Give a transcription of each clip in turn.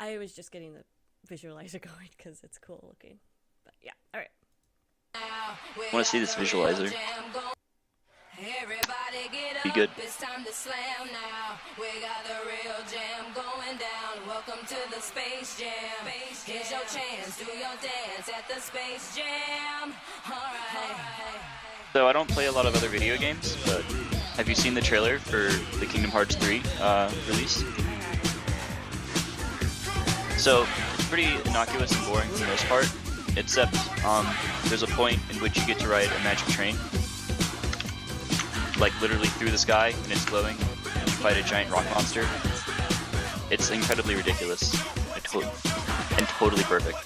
I was just getting the visualizer going because it's cool looking. But yeah, all right. I want to see this visualizer. Be good. It's time to slam now. We got the real jam going down. Welcome to the Space Jam. Here's your chance. Do your dance at the Space Jam. Alright. So I don't play a lot of other video games, but have you seen the trailer for the Kingdom Hearts 3 release? So it's pretty innocuous and boring for the most part, except there's a point in which you get to ride a magic train, like literally through the sky, and it's glowing, and you fight a giant rock monster. It's incredibly ridiculous and totally perfect.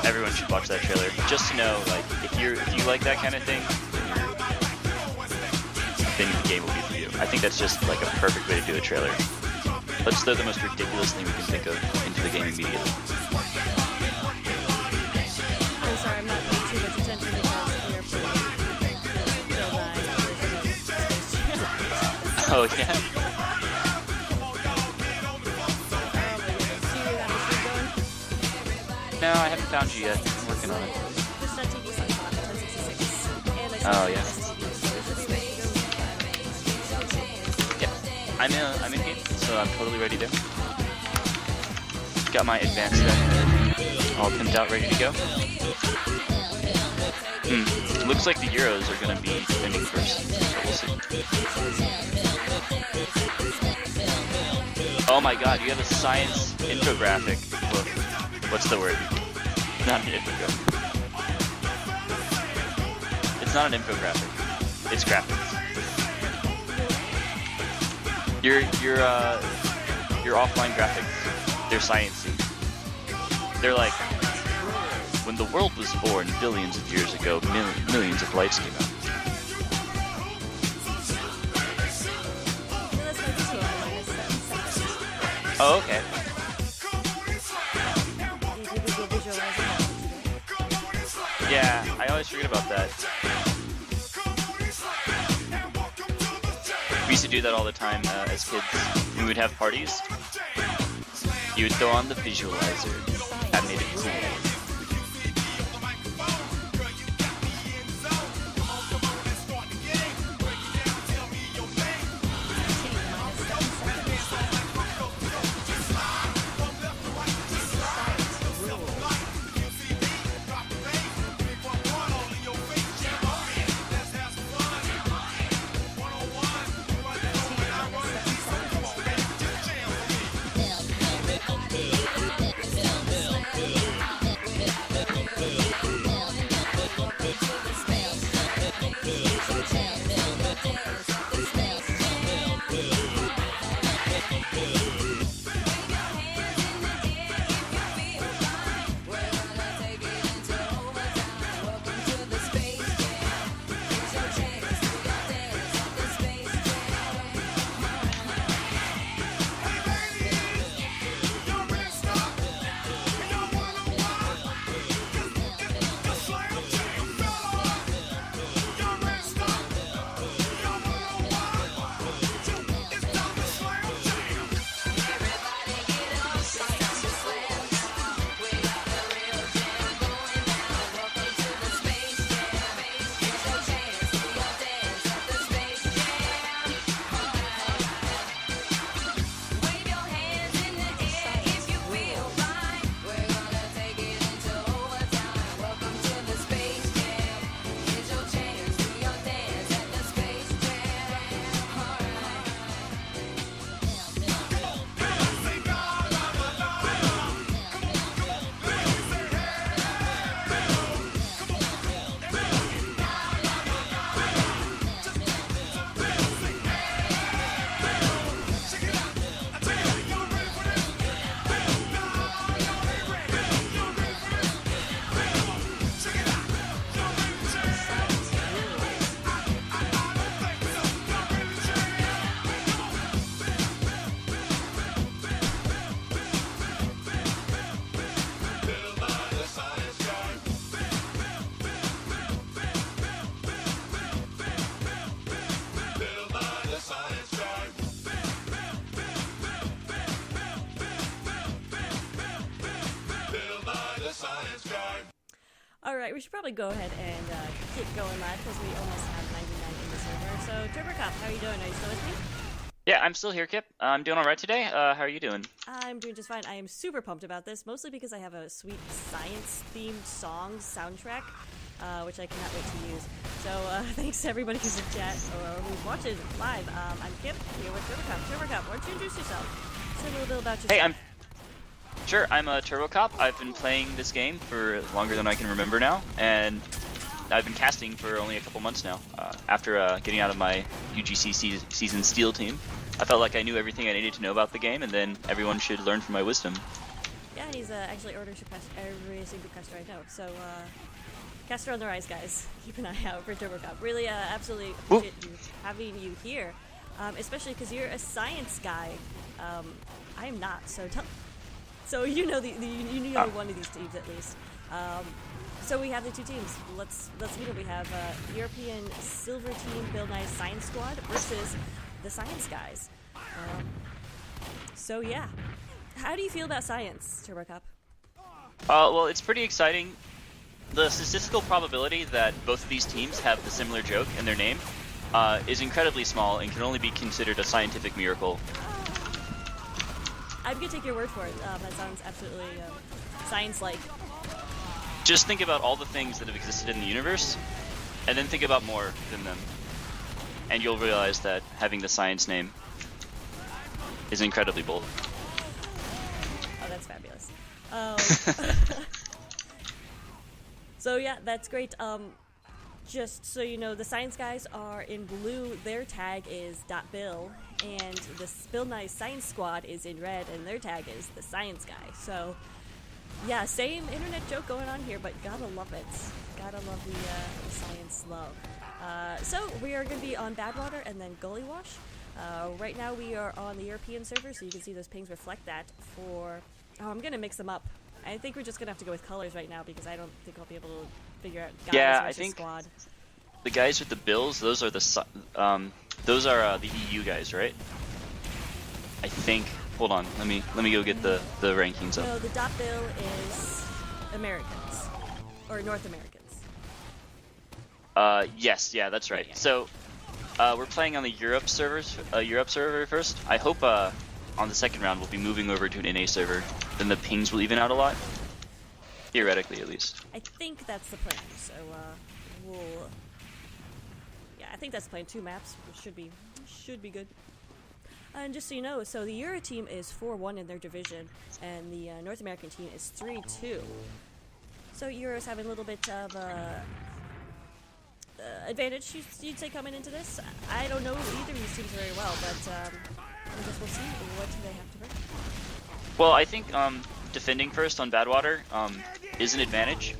Everyone should watch that trailer, just to know, like, if you like that kind of thing, then the game will be for you. I think that's just like a perfect way to do a trailer. Let's throw the most ridiculous thing we can think of into the game immediately. I'm sorry, I'm not paying too much attention because we are playing Oh yeah? No, I haven't found you yet. I'm working on it. Oh yeah. I'm in game, so I'm totally ready to. Got my advanced deck all pimped out, ready to go. Looks like the Euros are gonna be defending first, so we'll see. Oh my god, you have a science infographic book. What's the word? Not an infographic. It's not an infographic. It's graphics. Your offline graphics, they're sciencey. They're like, when the world was born billions of years ago, millions of lights came out. Oh, okay. Yeah, I always forget about that. We used to do that all the time as kids. When we would have parties, you would throw on the visualizer. That made it cool. right, we should probably go ahead and get going live because we almost have 99 in the server. So, TurboCop, how are you doing? Are you still with me? Yeah, I'm still here, Kip. I'm doing all right today. How are you doing? I'm doing just fine. I am super pumped about this, mostly because I have a sweet science-themed song soundtrack, which I cannot wait to use. So, thanks to everybody who's in chat or who's watching live. I'm Kip, here with TurboCop. TurboCop, why don't you introduce yourself? Say a little bit about yourself. Hey, I'm a TurboCop. I've been playing this game for longer than I can remember now, and I've been casting for only a couple months now. After getting out of my UGC Season Steel team, I felt like I knew everything I needed to know about the game, and then everyone should learn from my wisdom. Yeah, he's actually ordering every single caster I know. So, caster on the rise, guys. Keep an eye out for TurboCop. Really, absolutely appreciate having you here, especially because you're a science guy. I am not. So you know you know one of these teams at least. So we have the two teams. Let's meet up. We have European Silver Team Bill Nye's Science Squad versus the Science Guys. So yeah, how do you feel about science, TurboCop? Well, it's pretty exciting. The statistical probability that both of these teams have the similar joke in their name is incredibly small and can only be considered a scientific miracle. I'm gonna take your word for it. That sounds absolutely science-like. Just think about all the things that have existed in the universe, and then think about more than them. And you'll realize that having the science name is incredibly bold. Oh, that's fabulous. So yeah, that's great. Just so you know, the Science Guys are in blue. Their tag is .bill, and the Bill Nye Science Squad is in red, and their tag is the Science Guy. So yeah, same internet joke going on here, but gotta love it. Gotta love the science love. So we are going to be on Badwater and then Gully Wash. Right now we are on the European server, so you can see those pings reflect that for... Oh, I'm going to mix them up. I think we're just going to have to go with colors right now because I don't think I'll be able to figure out guys yeah, versus I think squad. The guys with the bills, those are the EU guys, right? I think. Hold on, let me go get the rankings up. No, the .bill is Americans or North Americans. Yes, yeah, that's right. Yeah. So, we're playing on the Europe server first. I hope on the second round we'll be moving over to an NA server. Then the pings will even out a lot. Theoretically, at least. I think that's the plan. So we'll. Yeah, I think that's the plan. 2 maps should be good. And just so you know, so the Euro team is 4-1 in their division, and the North American team is 3-2. So Euro's having a little bit of advantage, you'd say, coming into this. I don't know either of these teams very well, but I guess we'll see what they have to bring. Well, I think defending first on Badwater is an advantage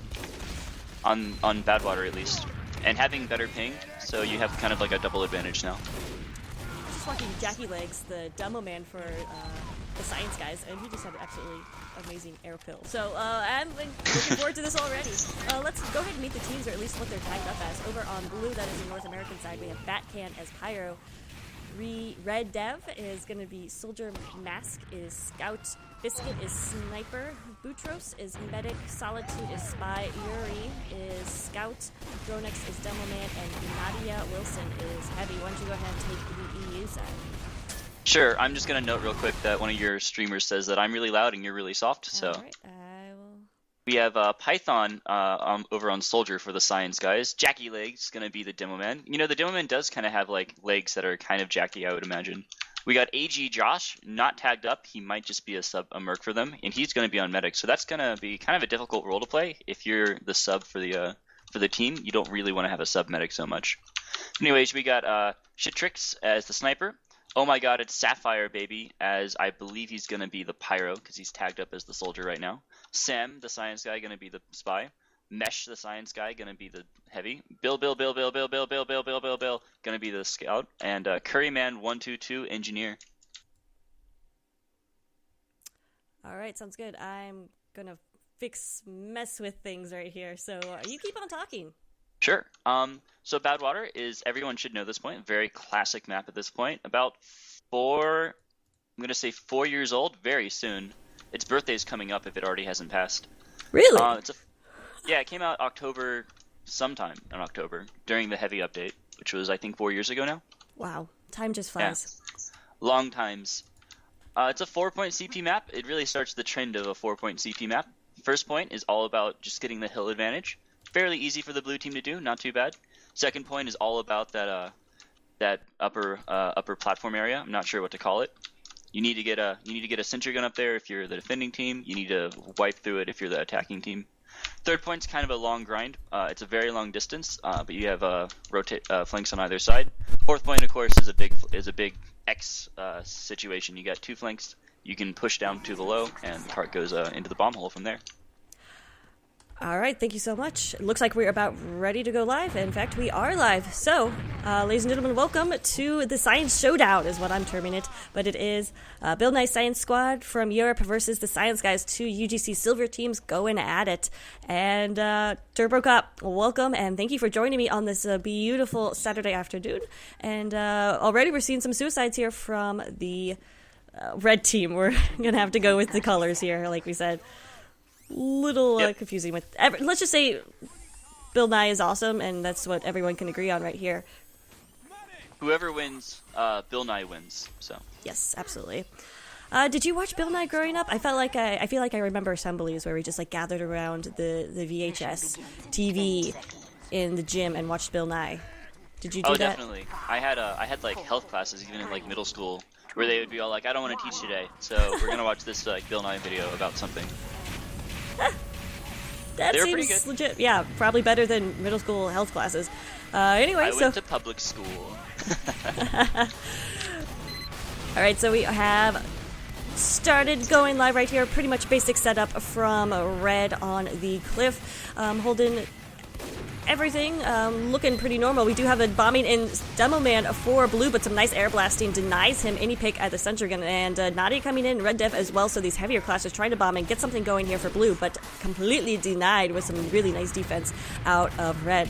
on Badwater at least, and having better ping, so you have kind of like a double advantage now. Just watching Jackie Legs, the demo man for the Science Guys, and he just had an absolutely amazing air pill. So I'm looking forward to this already. Let's go ahead and meet the teams, or at least what they're tagged up as. Over on blue, that is the North American side, we have Batcan as Pyro. Red Dev is going to be Soldier, Mask is Scout, Biscuit is Sniper, Boutros is Medic, Solitude is Spy, Yuri is Scout, Dronex is Demoman, and Nadia Wilson is Heavy. Why don't you go ahead and take the EU side? Sure, I'm just going to note real quick that one of your streamers says that I'm really loud and you're really soft, so... Alright, I will... We have Python over on Soldier for the Science Guys. Jackie Legs is going to be the Demo Man. You know, the Demo Man does kind of have, like, legs that are kind of Jackie, I would imagine. We got AG Josh, not tagged up. He might just be a merc for them, and he's going to be on Medic. So that's going to be kind of a difficult role to play. If you're the sub for the team, you don't really want to have a sub Medic so much. Anyways, we got Shitrix as the Sniper. Oh my god, it's Sapphire, baby, as I believe he's going to be the Pyro, because he's tagged up as the Soldier right now. Sam, the Science Guy, going to be the Spy. Mesh, the Science Guy, going to be the Heavy. Bill, going to be the Scout. And Curryman122, Engineer. Alright, sounds good. I'm going to mess with things right here, so you keep on talking. Sure. So Badwater is, everyone should know this point, very classic map at this point. About 4 years old, very soon. Its birthday's coming up if it already hasn't passed. Really? Yeah, it came out sometime in October, during the heavy update, which was, I think, 4 years ago now. Wow, time just flies. Yeah. Long times. It's a 4-point CP map. It really starts the trend of a 4-point CP map. First point is all about just getting the hill advantage. Fairly easy for the blue team to do, not too bad. Second point is all about that upper platform area. I'm not sure what to call it. You need to get a sentry gun up there if you're the defending team. You need to wipe through it if you're the attacking team. Third point's kind of a long grind. It's a very long distance, but you have flanks on either side. Fourth point, of course, is a big X situation. You got 2 flanks. You can push down to the low, and the cart goes into the bomb hole from there. All right, thank you so much. It looks like we're about ready to go live. In fact, we are live. So, ladies and gentlemen, welcome to the Science Showdown, is what I'm terming it. But it is Bill Nye Science Squad from Europe versus the Science Guys, 2 UGC Silver teams going at it. And Turbo Cop, welcome, and thank you for joining me on this beautiful Saturday afternoon. And already we're seeing some suicides here from the red team. We're going to have to go with the colors here, like we said. Little confusing with let's just say Bill Nye is awesome, and that's what everyone can agree on right here. Whoever wins, Bill Nye wins. So yes, absolutely. Did you watch Bill Nye growing up? I feel like I remember assemblies where we just like gathered around the VHS TV in the gym and watched Bill Nye. Did you do that? Oh, definitely. I had like health classes even in like middle school where they would be all like, I don't want to teach today, so we're gonna watch this like Bill Nye video about something. That they were seems pretty good. legit. Yeah, probably better than middle school health classes. Anyway, I went to public school. All right, so we have started going live right here. Pretty much basic setup from Red on the cliff, holding everything looking pretty normal. We do have a bombing in Demo Man for Blue, but some nice air blasting denies him any pick at the sentry gun. And Nadia coming in, Red Dev as well, so these heavier classes trying to bomb and get something going here for Blue, but completely denied with some really nice defense out of Red.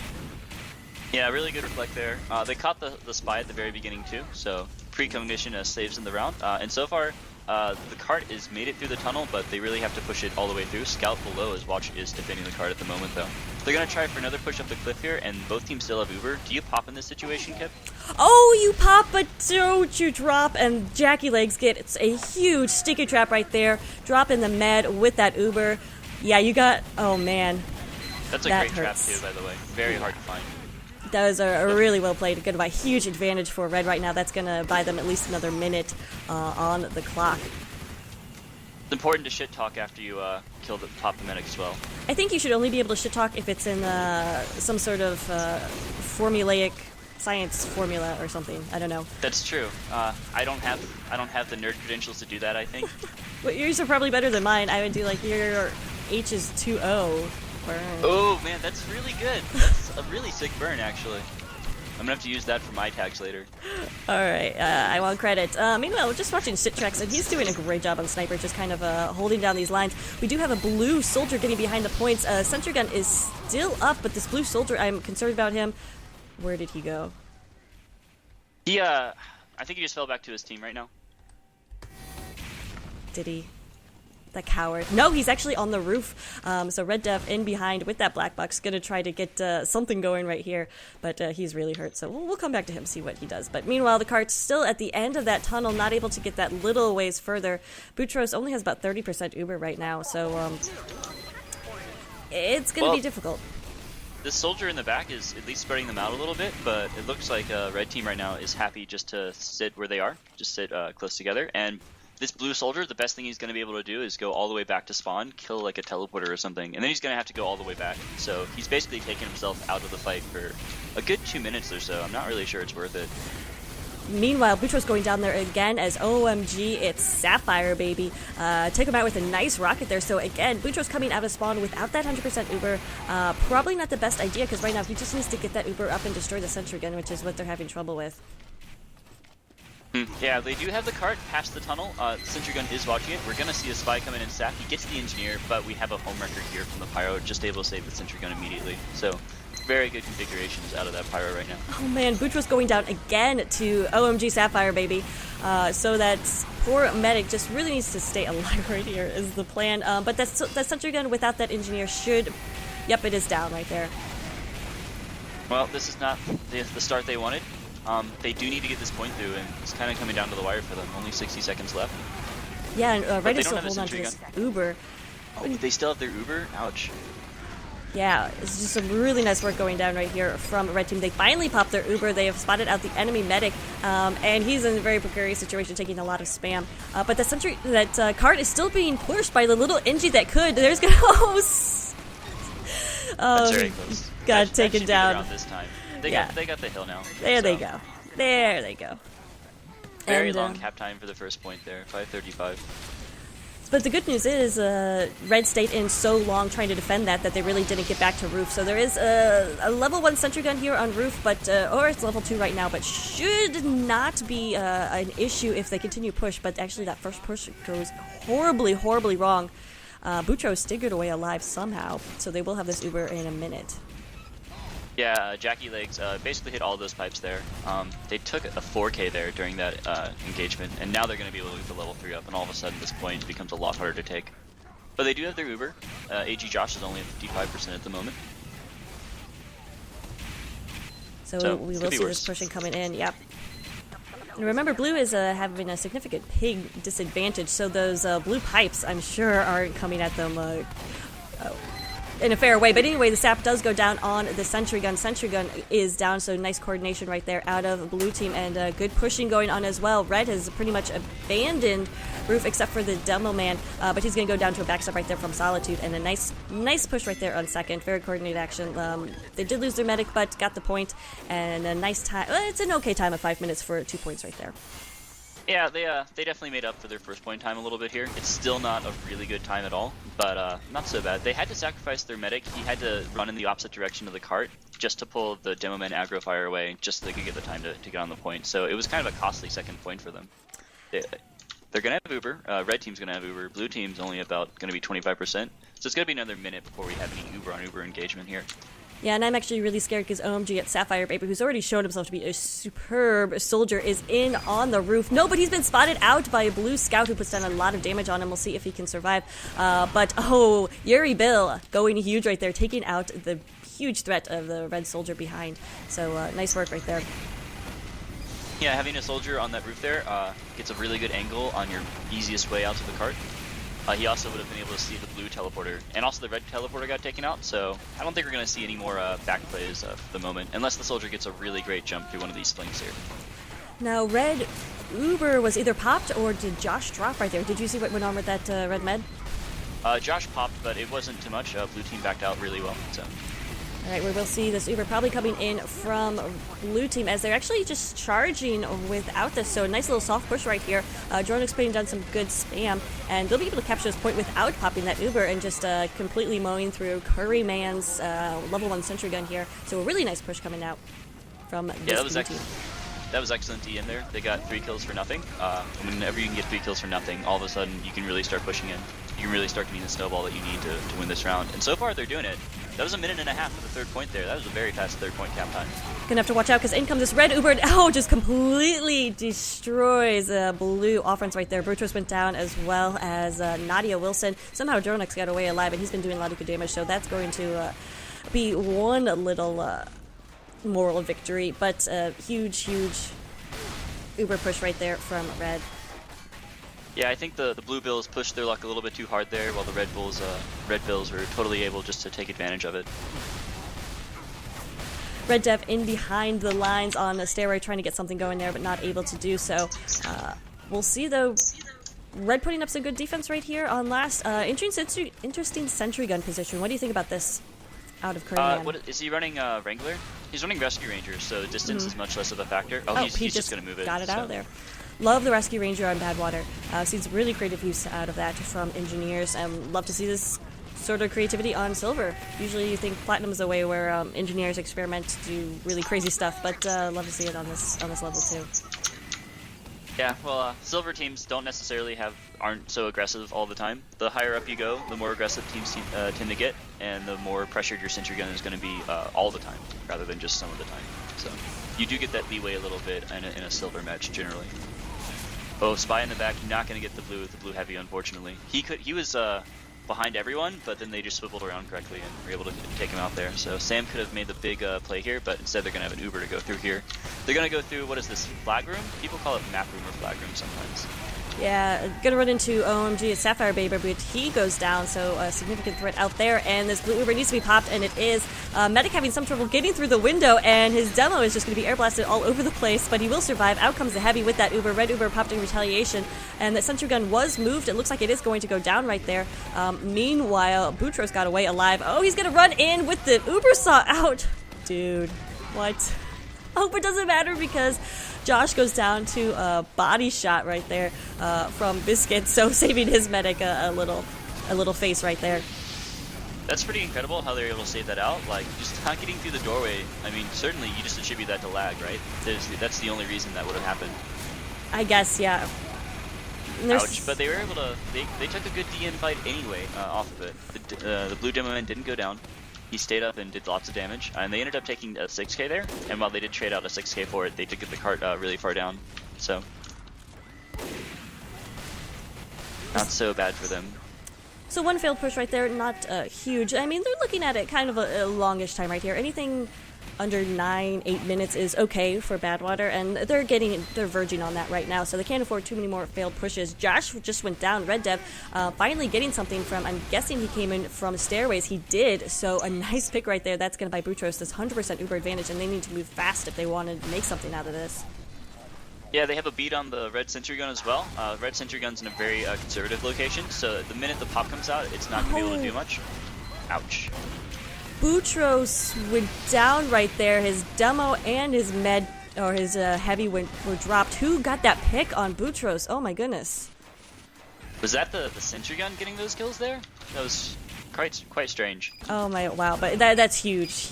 Yeah, really good reflect there. They caught the spy at the very beginning too, so precognition saves in the round. And so far, the cart is made it through the tunnel, but they really have to push it all the way through. Scout below is defending the cart at the moment, though. They're going to try for another push up the cliff here, and both teams still have Uber. Do you pop in this situation, Kip? Oh, you pop, but don't you drop, and Jackie Legs gets a huge sticky trap right there. Drop in the med with that Uber. Yeah, you got... Oh, man. That's a great trap, too, by the way. Very hard to find. That was a really well played. Going to buy a huge advantage for Red right now. That's going to buy them at least another minute on the clock. It's important to shit talk after you pop the medic as well. I think you should only be able to shit talk if it's in some sort of formulaic science formula or something. I don't know. That's true. I don't have the nerd credentials to do that, I think. Well, yours are probably better than mine. I would do like your H is 2O. Burn. Oh man, that's really good. That's a really sick burn, actually. I'm gonna have to use that for my tags later. Alright, I want credit. Meanwhile, we're just watching Citrix, and he's doing a great job on Sniper, just kind of holding down these lines. We do have a blue soldier getting behind the points. Sentry gun is still up, but this blue soldier, I'm concerned about him. Where did he go? He, I think he just fell back to his team right now. Did he? The coward. No, he's actually on the roof. So Red Dev in behind with that black box, gonna try to get something going right here, but he's really hurt. So we'll come back to him, see what he does. But meanwhile, the cart's still at the end of that tunnel, not able to get that little ways further. Boutros only has about 30% Uber right now, so it's gonna be difficult. This soldier in the back is at least spreading them out a little bit, but it looks like Red Team right now is happy just to sit where they are, just sit close together. And this blue soldier, the best thing he's going to be able to do is go all the way back to spawn, kill like a teleporter or something, and then he's going to have to go all the way back. So he's basically taken himself out of the fight for a good 2 minutes or so. I'm not really sure it's worth it. Meanwhile, Boutros going down there again as OMG, it's Sapphire, baby. Take him out with a nice rocket there. So again, Boutros coming out of spawn without that 100% Uber. Probably not the best idea, because right now he just needs to get that Uber up and destroy the sentry gun, which is what they're having trouble with. Yeah, they do have the cart past the tunnel. The sentry gun is watching it. We're going to see a spy come in and sap. He gets the engineer, but we have a home wrecker here from the pyro, just able to save the sentry gun immediately. So very good configurations out of that pyro right now. Oh man, Boutros going down again to OMG Sapphire, baby. So that poor medic just really needs to stay alive right here is the plan. But that sentry gun without that engineer should Yep, it is down right there. Well, this is not the start they wanted. They do need to get this point through, and it's kind of coming down to the wire for them. Only 60 seconds left. Yeah, and Red they is still don't have a holding on to sentry this Uber. Oh, they still have their Uber? Ouch. Yeah, it's just some really nice work going down right here from Red Team. They finally popped their Uber. They have spotted out the enemy medic, and he's in a very precarious situation, taking a lot of spam. But the sentry, that cart is still being pushed by the little Inji that could. There's gonna That's very close. Got That taken should be the down. round this time. They got the hill now. There they so. go. There they go. Very And, long cap time for the first point there, 5:35. But the good news is, Red stayed in so long trying to defend that they really didn't get back to roof. So there is a level 1 sentry gun here on roof, but or it's level 2 right now, but should not be an issue if they continue push. But actually, that first push goes horribly, horribly wrong. Boutro staggered away alive somehow, so they will have this Uber in a minute. Yeah, Jackie Legs basically hit all those pipes there. They took a 4K there during that engagement, and now they're going to be able to get the level 3 up, and all of a sudden this point becomes a lot harder to take. But they do have their Uber. AG Josh is only at 55% at the moment. So we will see this pushing coming in, yep. And remember, blue is having a significant pig disadvantage, so those blue pipes, I'm sure, aren't coming at them in a fair way. But anyway, the sap does go down on the sentry gun. Sentry gun is down, so nice coordination right there out of blue team, and good pushing going on as well. Red has pretty much abandoned roof except for the demo man, but he's going to go down to a backstep right there from Solitude, and a nice push right there on second. Very coordinated action. They did lose their medic, but got the point, and a nice time. It's an okay time of 5 minutes for 2 points right there. Yeah, they definitely made up for their first point time a little bit here. It's still not a really good time at all, but not so bad. They had to sacrifice their medic. He had to run in the opposite direction of the cart just to pull the demo man aggro fire away, just so they could get the time to get on the point. So it was kind of a costly second point for them. They're going to have Uber. Red team's going to have Uber. Blue team's only about going to be 25%. So it's going to be another minute before we have any Uber on Uber engagement here. Yeah, and I'm actually really scared because OMG at Sapphire Baby, who's already shown himself to be a superb soldier, is in on the roof. No, but he's been spotted out by a blue scout who puts down a lot of damage on him. We'll see if he can survive. But, Yuri Bill going huge right there, taking out the huge threat of the red soldier behind. So, nice work right there. Yeah, having a soldier on that roof there gets a really good angle on your easiest way out to the cart. He also would have been able to see the blue teleporter, and also the red teleporter got taken out, so I don't think we're going to see any more back plays for the moment, unless the soldier gets a really great jump through one of these slings here. Now, red Uber was either popped, or did Josh drop right there? Did you see what went on with that red med? Josh popped, but it wasn't too much. Blue team backed out really well, so... All right, we will see this Uber probably coming in from blue team as they're actually just charging without this. So a nice little soft push right here. Jordan's putting down some good spam, and they'll be able to capture this point without popping that Uber and just completely mowing through Curryman's level 1 sentry gun here. So a really nice push coming out from this blue team. That was excellent D in there. They got 3 kills for nothing. Whenever you can get 3 kills for nothing, all of a sudden you can really start pushing in. You can really start getting the snowball that you need to win this round. And so far they're doing it. That was a minute and a half for the third point there. That was a very fast third point cap time. Gonna have to watch out because in comes this red Uber and just completely destroys blue offense right there. Boutros went down as well as Nadia Wilson. Somehow Dronex got away alive, and he's been doing a lot of good damage, so that's going to be one little moral victory, but huge Uber push right there from red. Yeah, I think the blue bills pushed their luck a little bit too hard there, while the red bills were totally able just to take advantage of it. Red Dev in behind the lines on a steroid, trying to get something going there, but not able to do so. We'll see though. Red putting up some good defense right here on last. Interesting sentry gun position. What do you think about this? Out of Korean. What is he running? Wrangler? He's running Rescue Ranger, so distance is much less of a factor. He's just going to move it. Got it out of there. Love the Rescue Ranger on Badwater. Seen some really creative use out of that from engineers, and love to see this sort of creativity on Silver. Usually you think Platinum is a way where engineers experiment to do really crazy stuff, but love to see it on this level too. Yeah, well, Silver teams don't necessarily aren't so aggressive all the time. The higher up you go, the more aggressive teams tend to get, and the more pressured your sentry gun is going to be all the time, rather than just some of the time. So you do get that leeway a little bit in a Silver match generally. Oh, Spy in the back, not going to get the blue with the blue heavy, unfortunately. He was behind everyone, but then they just swiveled around correctly and were able to take him out there. So Sam could have made the big play here, but instead they're going to have an Uber to go through here. They're going to go through, what is this, flag room? People call it map room or flag room sometimes. Yeah, gonna run into OMG at Sapphire Baby, but he goes down, so a significant threat out there, and this blue Uber needs to be popped, and it is. Medic having some trouble getting through the window, and his demo is just gonna be air blasted all over the place, but he will survive. Out comes the heavy with that Uber. Red Uber popped in retaliation, and that sentry gun was moved. It looks like it is going to go down right there. Meanwhile, Boutros got away alive. Oh, he's gonna run in with the Uber saw out. Dude, what? Oh, but it doesn't matter because Josh goes down to a body shot right there from Biscuit, so saving his medic a little face right there. That's pretty incredible how they're able to save that out. Like, just not getting through the doorway. I mean, certainly you just attribute that to lag, right? That's the only reason that would have happened. I guess, yeah. Ouch, but they were able to, they took a good DN fight anyway off of it. The blue demo man didn't go down. He stayed up and did lots of damage, and they ended up taking a 6k there, and while they did trade out a 6k for it, they did get the cart really far down, so not so bad for them. So one failed push right there, not huge. I mean, they're looking at it kind of a longish time right here. Anything under 9-8 minutes is okay for Badwater, and they're verging on that right now, so they can't afford too many more failed pushes. Josh just went down. Red Dev finally getting something from, I'm guessing he came in from stairways. He did, so a nice pick right there. That's going to buy Boutros this 100% Uber advantage, and they need to move fast if they want to make something out of this. Yeah, they have a beat on the red sentry gun as well. Red sentry gun's in a very conservative location, so the minute the pop comes out, it's not going to be able to do much. Ouch. Boutros went down right there. His demo and his med, or his heavy were dropped. Who got that pick on Boutros? Oh my goodness. Was that the sentry gun getting those kills there? That was quite strange. Oh my, wow, but that's huge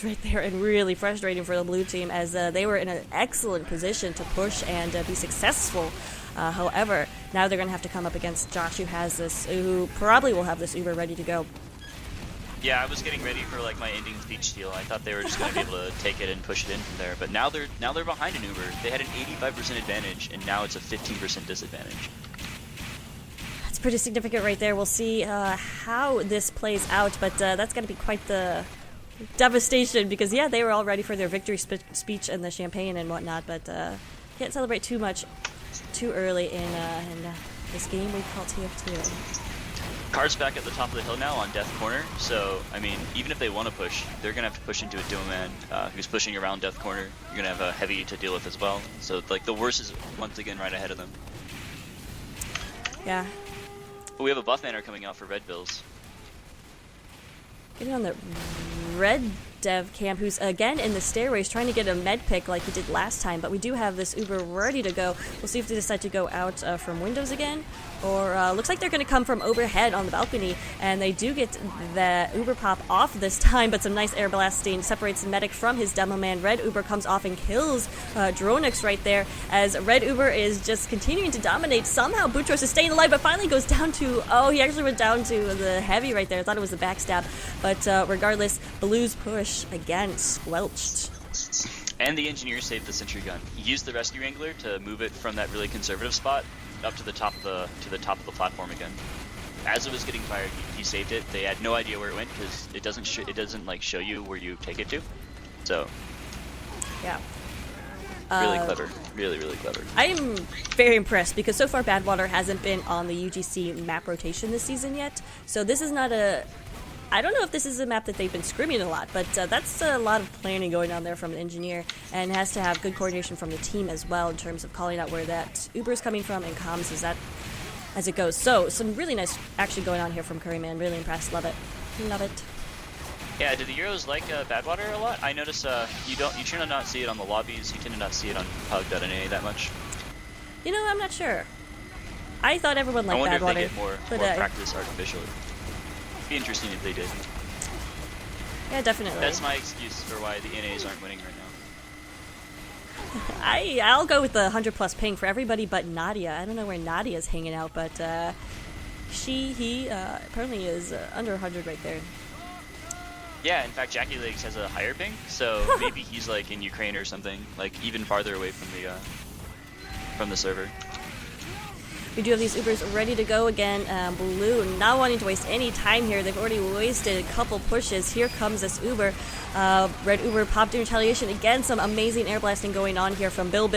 right there, and really frustrating for the blue team as they were in an excellent position to push and be successful. However, now they're going to have to come up against Josh, who probably will have this Uber ready to go. Yeah, I was getting ready for like my ending speech steal. I thought they were just going to be able to take it and push it in from there, but now they're behind an Uber. They had an 85% advantage, and now it's a 15% disadvantage. That's pretty significant right there. We'll see how this plays out, but that's going to be quite the devastation because, yeah, they were all ready for their victory speech and the champagne and whatnot, but can't celebrate too much too early in this game we call TF2. Car's back at the top of the hill now on Death Corner, so, I mean, even if they want to push, they're going to have to push into a Demo Man who's pushing around Death Corner. You're going to have a Heavy to deal with as well, so, like, the worst is once again right ahead of them. Yeah. But we have a buff banner coming out for Red Bills. Getting on the Red Dev camp, who's again in the stairways trying to get a med pick like he did last time, but we do have this Uber ready to go. We'll see if they decide to go out from windows again, or looks like they're going to come from overhead on the balcony, and they do get the Uber pop off this time, but some nice air blasting separates Medic from his demo man. Red Uber comes off and kills Dronix right there, as Red Uber is just continuing to dominate. Somehow Boutros is staying alive, but finally goes down to, oh, he actually went down to the heavy right there. I thought it was a backstab, but regardless, Blue's push again squelched. And the engineer saved the sentry gun. He used the rescue wrangler to move it from that really conservative spot up to the top of the platform again. As it was getting fired, he saved it. They had no idea where it went because it doesn't like show you where you take it to. So yeah, really clever, really clever. I am very impressed because so far Badwater hasn't been on the UGC map rotation this season yet. So this is not a, I don't know if this is a map that they've been scrimming a lot, but that's a lot of planning going on there from an engineer, and has to have good coordination from the team as well in terms of calling out where that Uber is coming from and comms as it goes. So some really nice action going on here from Curryman. Really impressed. Love it. Love it. Yeah, do the Euros like Badwater a lot? I notice you tend to not see it on the lobbies. You tend to not see it on pug.na that much. You know, I'm not sure. I thought everyone liked Badwater. I wonder if they get more practice artificially. It'd be interesting if they did. Yeah, definitely. That's my excuse for why the NAs aren't winning right now. I'll go with the 100+ ping for everybody but Nadia. I don't know where Nadia's hanging out, but he apparently is under 100 right there. Yeah, in fact, Jackie Legs has a higher ping, so maybe he's like in Ukraine or something, like even farther away from the server. We do have these Ubers ready to go again. Blue not wanting to waste any time here. They've already wasted a couple pushes. Here comes this Uber. Red Uber popped in retaliation. Again, some amazing air blasting going on here from Bill.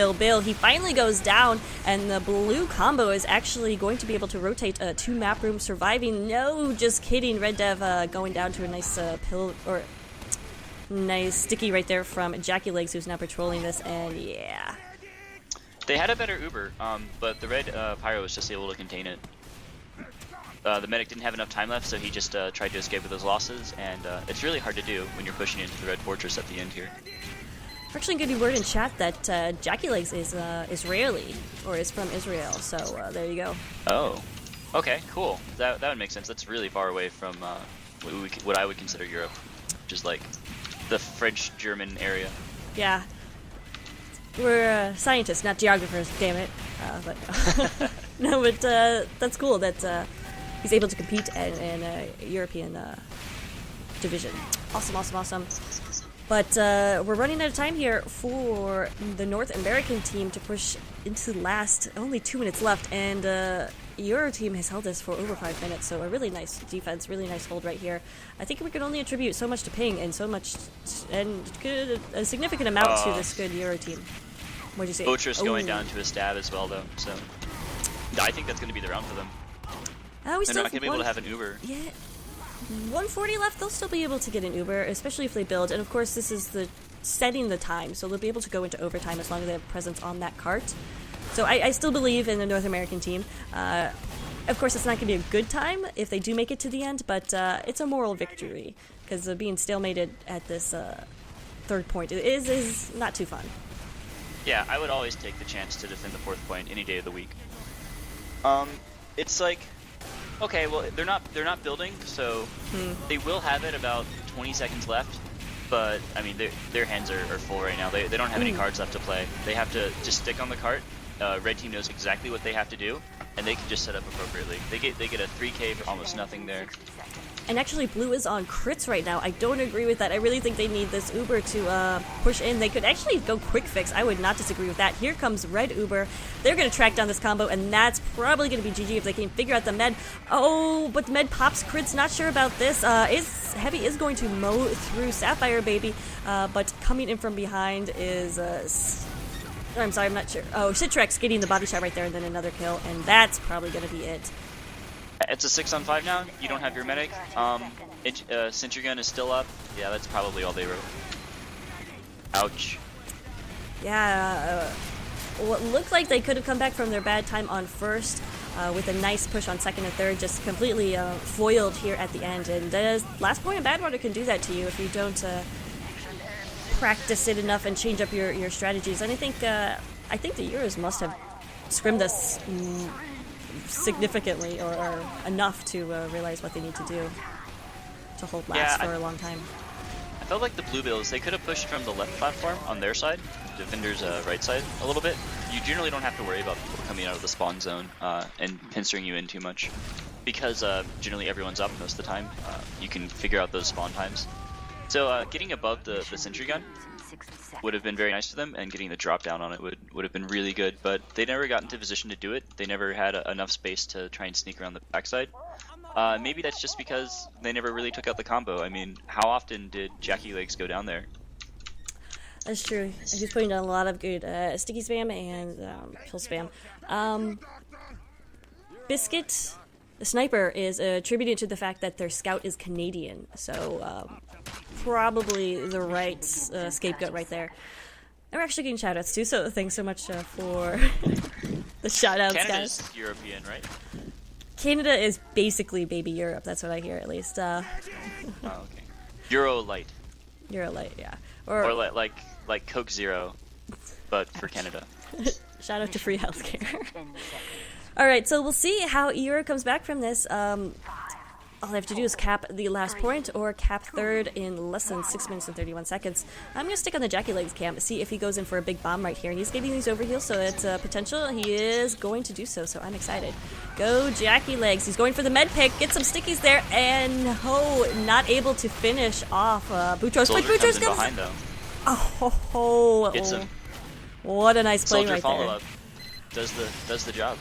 He finally goes down, and the blue combo is actually going to be able to rotate 2 map rooms, surviving. No, just kidding. Red Dev going down to a nice nice sticky right there from Jackie Legs, who's now patrolling this, and yeah. They had a better Uber, but the red Pyro was just able to contain it. The medic didn't have enough time left, so he just tried to escape with those losses, and it's really hard to do when you're pushing into the red fortress at the end here. Actually, good word in chat that Jackie Legs is Israeli, or is from Israel, so there you go. Oh, okay, cool. That would make sense. That's really far away from what I would consider Europe, which is like the French-German area. Yeah. We're scientists, not geographers, damn it. But no, but that's cool that he's able to compete in a European division. Awesome. But we're running out of time here for the North American team to push into last. Only 2 minutes left, and Euro team has held this for over 5 minutes, so a really nice defense, really nice hold right here. I think we can only attribute so much to ping and so much, and a significant amount to this good Euro team. What'd you say? Botrus going down to a stab as well, though, so I think that's going to be the round for them. We They're not going to be able to have an Uber. Yeah. 140 left, they'll still be able to get an Uber, especially if they build. And of course, this is the setting the time, so they'll be able to go into overtime as long as they have presence on that cart. So I still believe in the North American team. Of course, it's not going to be a good time if they do make it to the end, but it's a moral victory, because being stalemated at this third point is not too fun. Yeah, I would always take the chance to defend the 4th point any day of the week. It's like, okay, well, they're not building, so they will have it about 20 seconds left. But I mean, their hands are full right now. They don't have any cards left to play. They have to just stick on the cart. Red team knows exactly what they have to do, and they can just set up appropriately. They get a 3K for almost nothing there. And actually, blue is on crits right now. I don't agree with that. I really think they need this Uber to push in. They could actually go quick fix. I would not disagree with that. Here comes red Uber. They're going to track down this combo, and that's probably going to be GG if they can figure out the med. Oh, but the med pops crits. Not sure about this. Heavy is going to mow through Sapphire Baby, but coming in from behind is... I'm sorry, I'm not sure. Oh, Citrex getting the body shot right there, and then another kill, and that's probably going to be it. It's a 6-on-5 now. You don't have your medic. Sentry gun is still up. Yeah, that's probably all they wrote. Ouch. Yeah, what looked like they could have come back from their bad time on first with a nice push on second and third, just completely foiled here at the end. And last point in Badwater can do that to you if you don't practice it enough and change up your strategies. And I think the Euros must have scrimmed us significantly or enough to realize what they need to do to hold last for a long time. I felt like the Blue Bills, they could have pushed from the left platform on their side, the defender's right side, a little bit. You generally don't have to worry about people coming out of the spawn zone and pincering you in too much, because generally everyone's up most of the time. You can figure out those spawn times. So getting above the sentry gun would have been very nice to them, and getting the drop down on it would have been really good, but they never got into position to do it. They never had enough space to try and sneak around the backside. Maybe that's just because they never really took out the combo. I mean, how often did Jackie Legs go down there? That's true. He's putting down a lot of good sticky spam and kill spam. Biscuit, the sniper, is attributed to the fact that their scout is Canadian, so probably the right scapegoat right there. And we're actually getting shoutouts too, so thanks so much for the shoutouts, Canada's guys. European, right? Canada is basically baby Europe. That's what I hear, at least. Oh, okay. Euro Light. Euro Light, yeah. Or like Coke Zero, but for Canada. Shout out to free healthcare. All right, so we'll see how Euro comes back from this. All I have to do is cap the last point or cap third in less than 6 minutes and 31 seconds. I'm going to stick on the Jackie Legs camp, see if he goes in for a big bomb right here. And he's getting these overheals, so it's potential. He is going to do so, so I'm excited. Go Jackie Legs. He's going for the med pick. Get some stickies there, and not able to finish off Boutros. But Boutros goes behind though. Oh, Gets him. What a nice play Soldier right follow there. Up does the job.